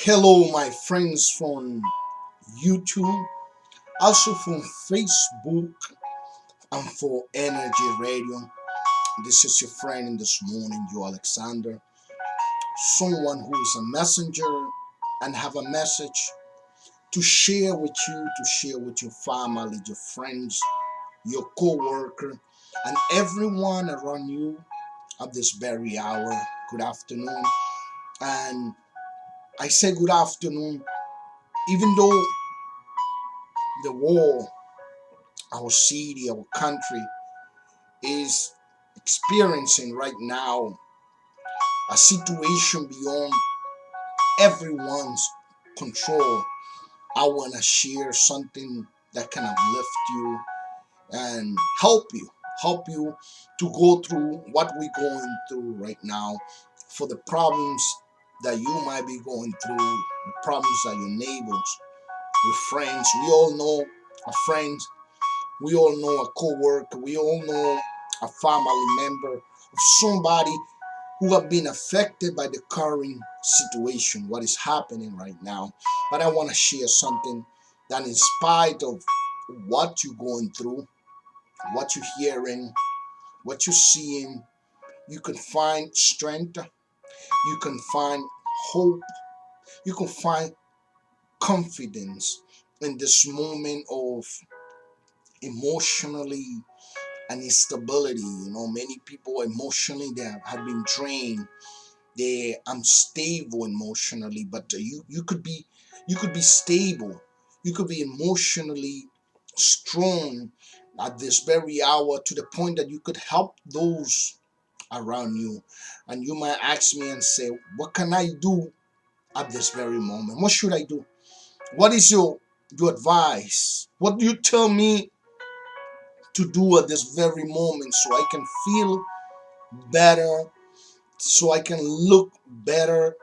Hello, my friends from YouTube, also from Facebook, and for Energy Radio. This is your friend in this morning, Joe Alexander, someone who is a messenger and have a message to share with you, to share with your family, your friends, your co-worker, and everyone around you at this very hour. Good afternoon. And I say good afternoon, even though the war, our city, our country is experiencing right now a situation beyond everyone's control. I want to share something that can uplift you and help you to go through what we're going through right now, for the problems that you might be going through, the problems that your neighbors, your friends, we all know our friends, we all know a co-worker, we all know a family member of somebody who have been affected by the current situation, what is happening right now. But I want to share something that, in spite of what you're going through, what you're hearing, what you're seeing, you can find strength, you can find hope, you can find confidence in this moment of emotionally and instability. Many people emotionally, they have been drained, they unstable emotionally. But you could be stable, you could be emotionally strong at this very hour, to the point that you could help those around you. And you might ask me and say, what can I do at this very moment? What should I do? What is your advice? What do you tell me to do at this very moment, so I can feel better, so I can look better,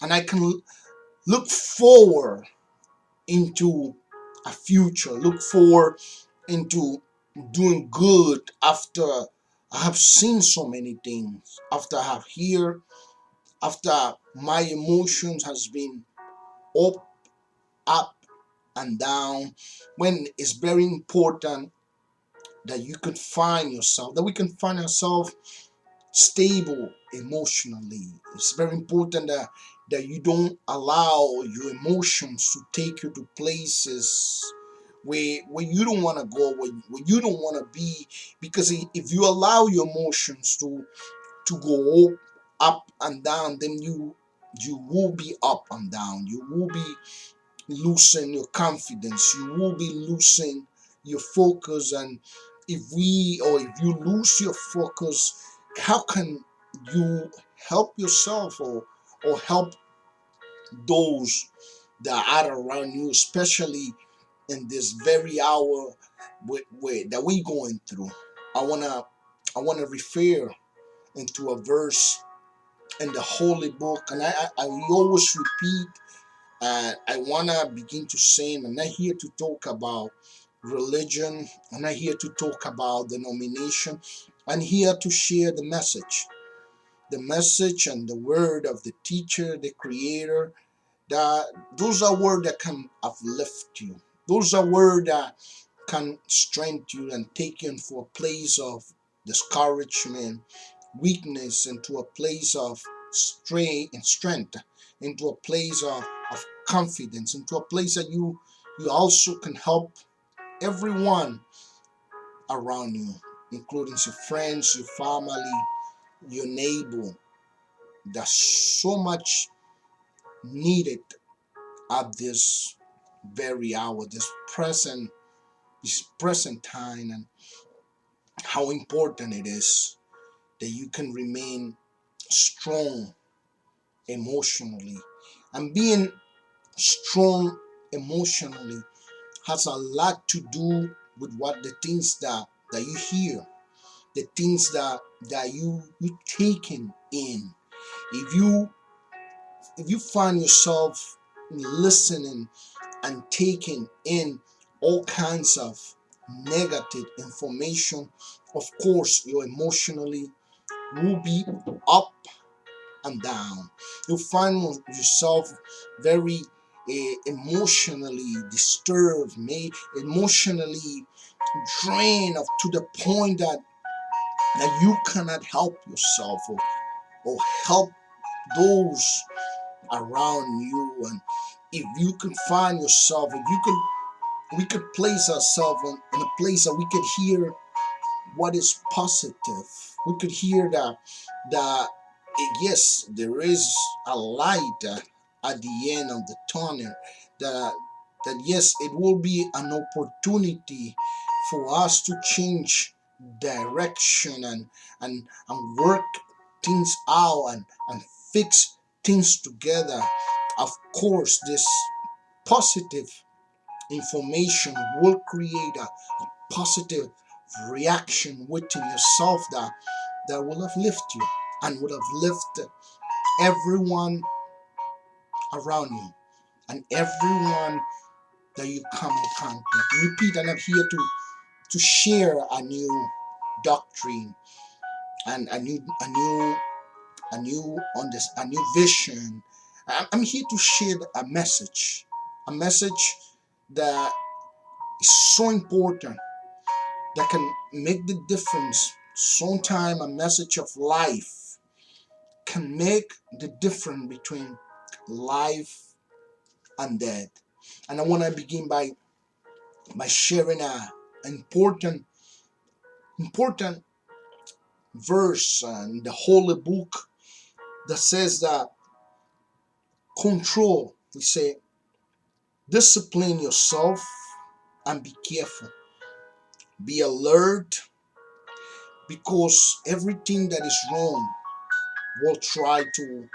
and I can look forward into a future, look forward into doing good after I have seen so many things, after I have heard, after my emotions has been up, up and down. When it's very important that you can find yourself, that we can find ourselves stable emotionally. It's very important that you don't allow your emotions to take you to places where you don't want to go, where you don't want to be. Because if you allow your emotions to go up and down, then you will be up and down. You will be losing your confidence, you will be losing your focus. And if you lose your focus, how can you help yourself, or help those that are around you, especially in this very hour that we're going through? I wanna refer into a verse in the holy book, and I always repeat. I want to begin to say, I'm not here to talk about religion, I'm not here to talk about denomination. I'm here to share the message and the word of the teacher, the creator. That those are words that can uplift you. Those are words that can strengthen you and take you into a place of discouragement, weakness, into a place of strength, into a place of confidence, into a place that you also can help everyone around you, including your friends, your family, your neighbor. That's so much needed at this very hour, this present time. And how important it is that you can remain strong emotionally. And being strong emotionally has a lot to do with what the things that you hear, the things that you taking in. If you find yourself listening and taking in all kinds of negative information, of course, you emotionally will be up and down. You find yourself very emotionally disturbed, emotionally drained to the point that you cannot help yourself, or help those around you. And if you can find yourself, if you can, we could place ourselves in a place that we could hear what is positive. We could hear that yes, there is a light at the end of the tunnel. That that yes, it will be an opportunity for us to change direction and work things out and fix things together. Of course, this positive information will create a positive reaction within yourself that will uplift you and will uplift everyone around you and everyone that you come in contact. Repeat, and I'm here to share a new doctrine and a new vision. I'm here to share a message that is so important, that can make the difference. Sometimes a message of life can make the difference between life and death. And I want to begin by sharing a important important verse in the holy book that says that control. We say, discipline yourself and be careful. Be alert, because everything that is wrong will try to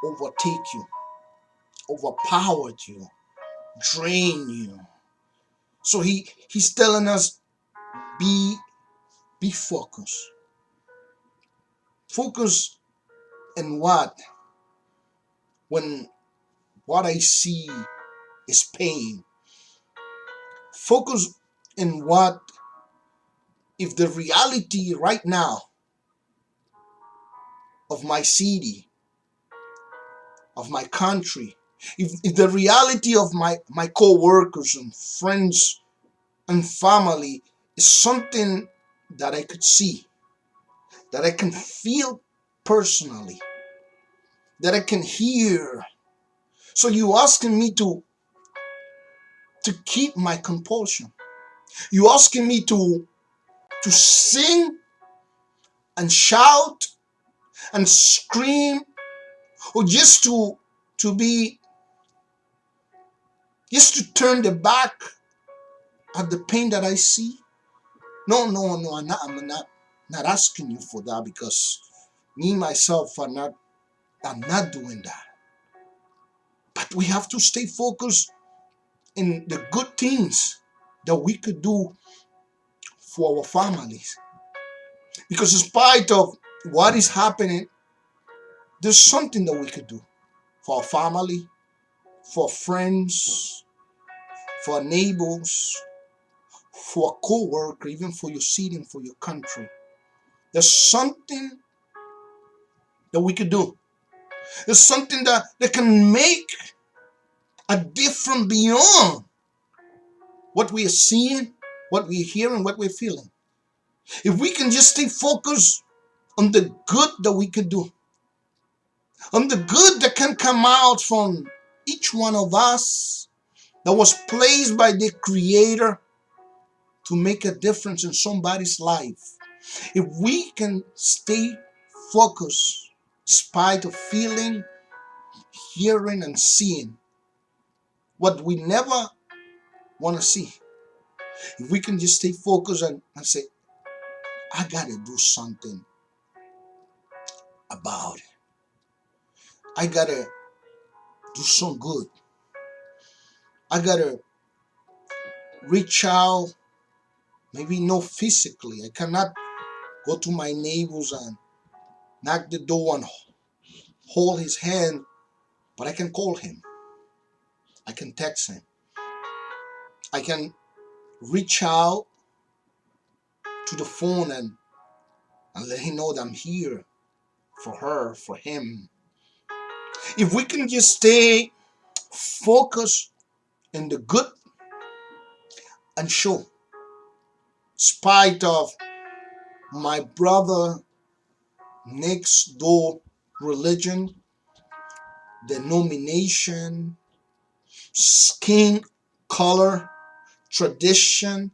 overtake you, overpower you, drain you. So he's telling us, be focused. Focus in what? When what I see is pain. Focus in what? If the reality right now of my city, of my country, if the reality of my co-workers and friends and family is something that I could see, that I can feel personally, that I can hear. So you asking me to keep my compulsion. You asking me to sing and shout and scream, or to be just to turn the back at the pain that I see. No, no, no. I'm not asking you for that, because me myself I'm not doing that. But we have to stay focused in the good things that we could do for our families. Because in spite of what is happening, there's something that we could do for our family, for friends, for neighbors, for a co-worker, even for your city and for your country. There's something that we could do. There's something that can make a difference beyond what we are seeing, what we're hearing, what we're feeling. If we can just stay focused on the good that we can do, on the good that can come out from each one of us, that was placed by the Creator to make a difference in somebody's life. If we can stay focused, in spite of feeling, hearing, and seeing what we never want to see, if we can just stay focused and say, I gotta do something about it. I gotta do some good. I gotta reach out, maybe not physically. I cannot go to my neighbors and knock the door and hold his hand, but I can call him. I can text him. I can reach out to the phone and let him know that I'm here for her, for him. If we can just stay focused in the good and show, spite of my brother next door religion, denomination, skin color, tradition,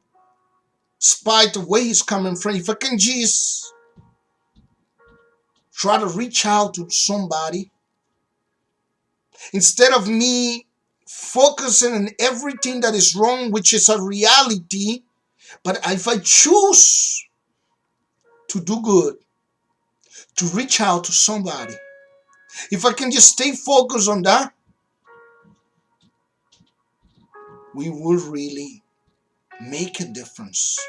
spite of where he's coming from, if I can just try to reach out to somebody instead of me focusing on everything that is wrong, which is a reality, but if I choose to do good, to reach out to somebody, if I can just stay focused on that, we will really make a difference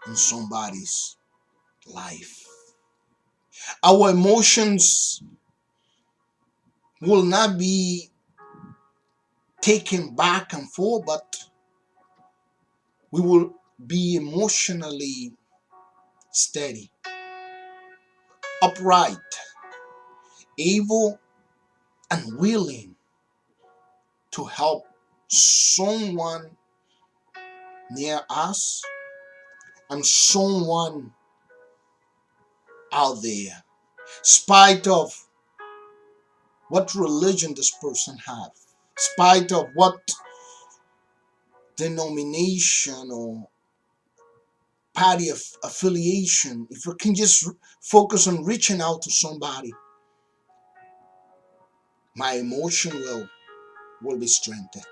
in somebody's life. Our emotions will not be taken back and forth, but we will be emotionally steady, upright, able, and willing to help someone near us and someone out there, spite of what religion this person have, spite of what denomination or party affiliation. If we can just focus on reaching out to somebody, my emotion will be strengthened.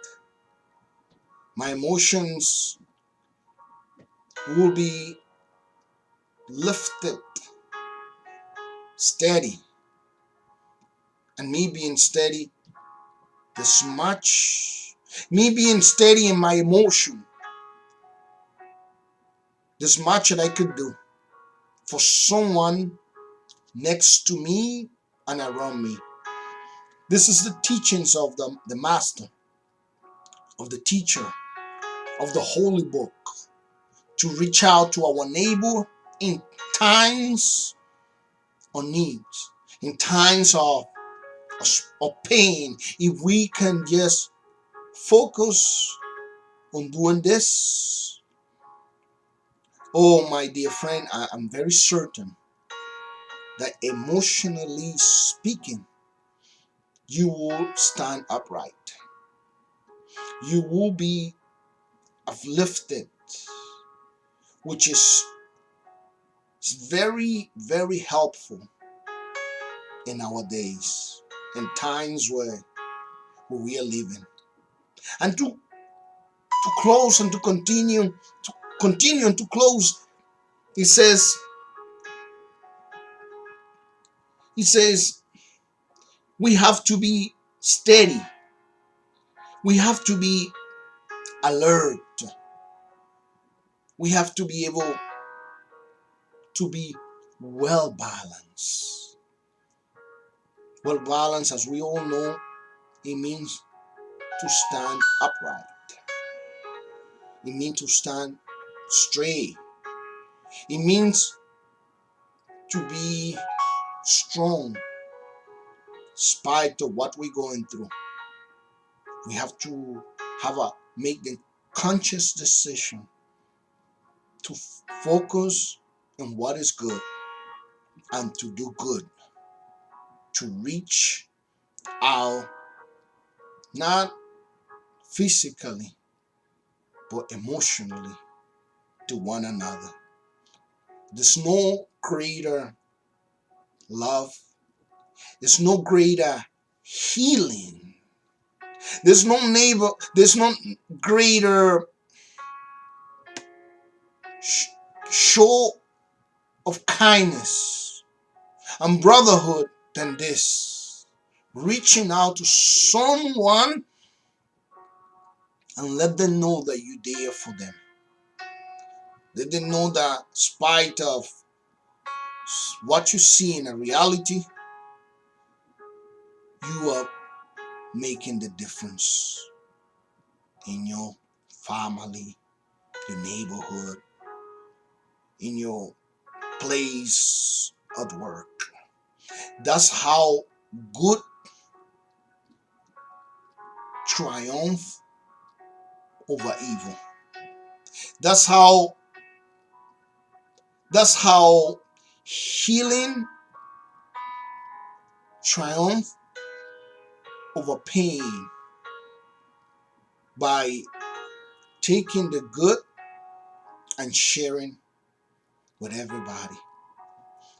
My emotions will be lifted, steady. And me being steady, this much, me being steady in my emotion, this much that I could do for someone next to me and around me. This is the teachings of the master, of the teacher, of the holy book, to reach out to our neighbor in times of need, in times of pain. If we can just focus on doing this, oh my dear friend, I'm very certain that emotionally speaking, you will stand upright. You will be uplifted, which is very, very helpful in our days, in times where we are living. And to close and to continue and to close, he says, we have to be steady. We have to be alert. We have to be able to be well balanced. Well balanced, as we all know, it means to stand upright. It means to stand straight. It means to be strong, spite of what we're going through. We have to make the conscious decision to focus on what is good and to do good, to reach out, not physically but emotionally, to one another. There's no greater love, there's no greater healing, there's no greater show of kindness and brotherhood than this. Reaching out to someone and let them know that you're there for them. Let them know that spite of what you see in a reality, you are making the difference in your family, your neighborhood, in your place at work. That's how good triumph over evil. That's how healing triumph over pain, by taking the good and sharing with everybody.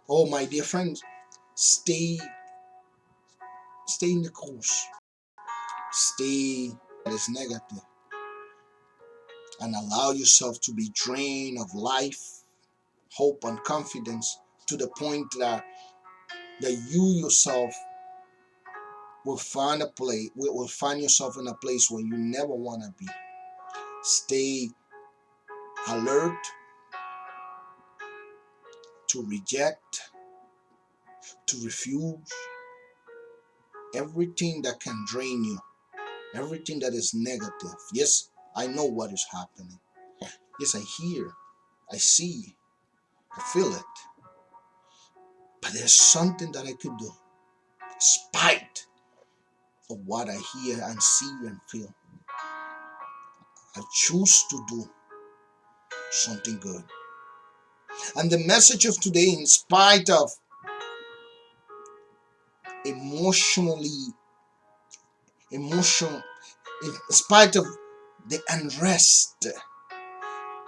Oh, my dear friends, stay in the course. Stay that is negative, and allow yourself to be drained of life, hope, and confidence, to the point that you yourself will find yourself in a place where you never want to be. Stay alert to reject, to refuse everything that can drain you, everything that is negative. Yes, I know what is happening. Yes, I hear, I see, I feel it. But there's something that I could do, despite of what I hear and see and feel. I choose to do something good. And the message of today, in spite of emotionally, emotion, in spite of the unrest,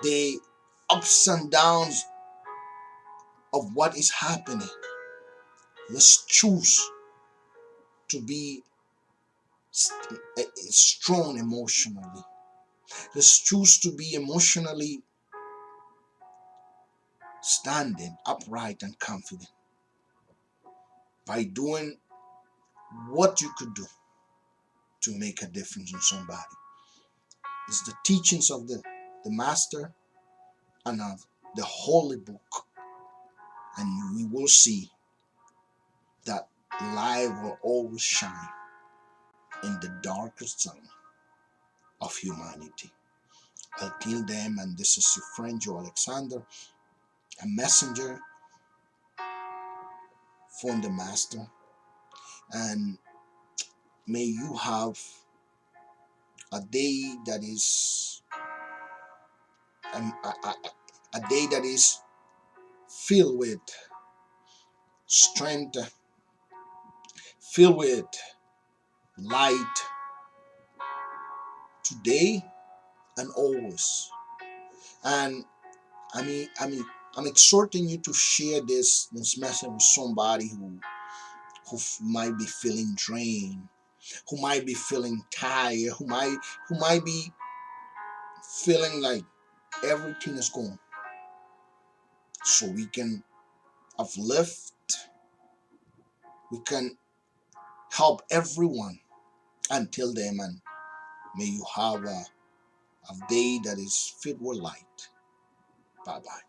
the ups and downs of what is happening, let's choose to be strong emotionally. Let's choose to be emotionally standing upright and confident by doing what you could do to make a difference in somebody. It's the teachings of the Master and of the Holy Book, and we will see that light will always shine in the darkest zone of humanity. Until then, and this is your friend Joe Alexander, a messenger from the Master, and may you have a day that is a day that is filled with strength, filled with light, today and always. And I'm exhorting you to share this message with somebody who might be feeling drained, who might be feeling tired, who might be feeling like everything is gone, so we can uplift, we can help everyone. Until then, and may you have a day that is filled with light. Bye bye.